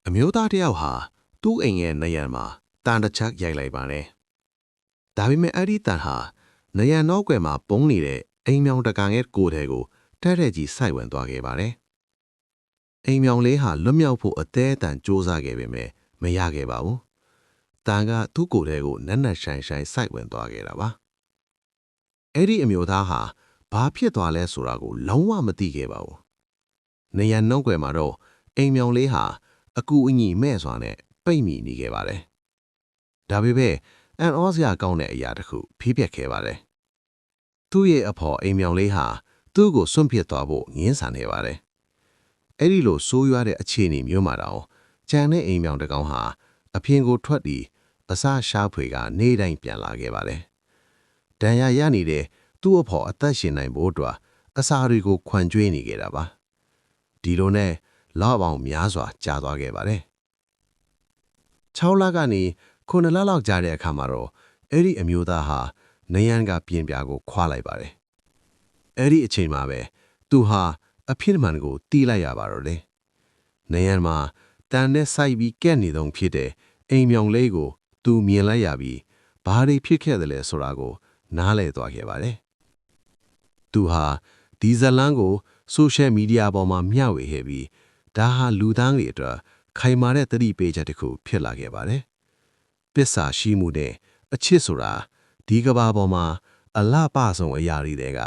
အမျိုးသားတစ်ယောက်ဟာသူ့အိမ်ရဲ့နရံမှာတန်တစ်ချက်ရိုက်လိုက်ပါတယ်။ဒါပေမဲ့အဲ့ဒီတန်ဟာနရံနောက်ွယ်မှာပုံနေတဲ့အိမ်မြောင်တကန်ရဲ့ကိုယ်ထဲကိုတဲ့တဲ့ကြီးစိုက်ဝင်သွားခဲ့ပါတယ်။အိမ်မြောင်လေးဟာလွတ်မြောက်ဖို့အသေးအတန်စူးစမ်းခဲ့ပေမဲ့မရခဲ့ပါဘူး။တန်ကသူ့ကိုယ်ထဲကိုနက်နက်ရှိုင်ရှိုင်စိုက်ဝင်သွားခဲ့တာပါ။အဲ့ဒီအမျိုးသားဟာဘာဖြစ်သွားလဲဆိုတာကိုလုံးဝမသိခဲ့ပါဘူး။နရံနောက်ွယ်မှာတော့အိမ်မြောင်လေးဟာအကူအညီမဲ့စွာနဲ့ပိတ်မိနေခဲ့ပါတယ်။ဒါပေမဲ့အန်အောစရာကောင်းတဲ့အရာတစ်ခုဖိပြက်ခဲ့ပါတယ်။သူ့ရဲ့အဖော်အိမ်မြောင်လေးဟာသူ့ကိုစွန့်ပစ်သွားဖို့ငင်းဆန်နေပါတယ်။အဲ့ဒီလိုဆိုးရွားတဲ့အခြေအနေမျိုးမှာတော့ကြံတဲ့အိမ်မြောင်တစ်ကောင်ဟာအပြင်ကိုထွက်ပြီးအစာရှားဖွေကနေတိုင်းပြန်လာခဲ့ပါတယ်။ဒဏ်ရာရနေတဲ့သူ့အဖော်အသက်ရှင်နိုင်ဖို့အတွက်အစာတွေကိုခွန်ကျွေးနေခဲ့တာပါ။ဒီလိုနဲ့လောက်ပေါင်းများစွာကြာသွားခဲ့ပါတယ်။6လကနေ9လလောက်ကြာတဲ့အခါမှာတော့အဲ့ဒီအမျိုးသားဟာနယန်ကပြင်ပြာကိုခွာလိုက်ပါတယ်။အဲ့ဒီအချိန်မှာပဲသူဟာအဖြစ်မှန်ကိုတီးလိုက်ရပါတော့တယ်။နယန်မှာတန်နဲ့စိုက်ပြီးကဲ့နေတော့ဖြစ်တဲ့အိမ်မြောင်လေးကိုသူမြင်လိုက်ရပြီးဘာတွေဖြစ်ခဲ့တယ်လဲဆိုတာကိုနားလည်သွားခဲ့ပါတယ်။သူဟာဒီဇလန်ကိုဆိုရှယ်မီဒီယာပေါ်မှာမျှဝေခဲ့ပြီးဒါဟာလူသားတွေအတွက်ခိုင်မာတဲ့သတိပေးချက်တစ်ခုဖြစ်လာခဲ့ပါတယ်။ပစ္စာရှိမှုနဲ့အချစ်ဆိုတာဒီကဘာပေါ်မှာအလှပဆုံးအရာတွေက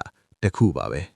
တစ်ခုပါပဲ။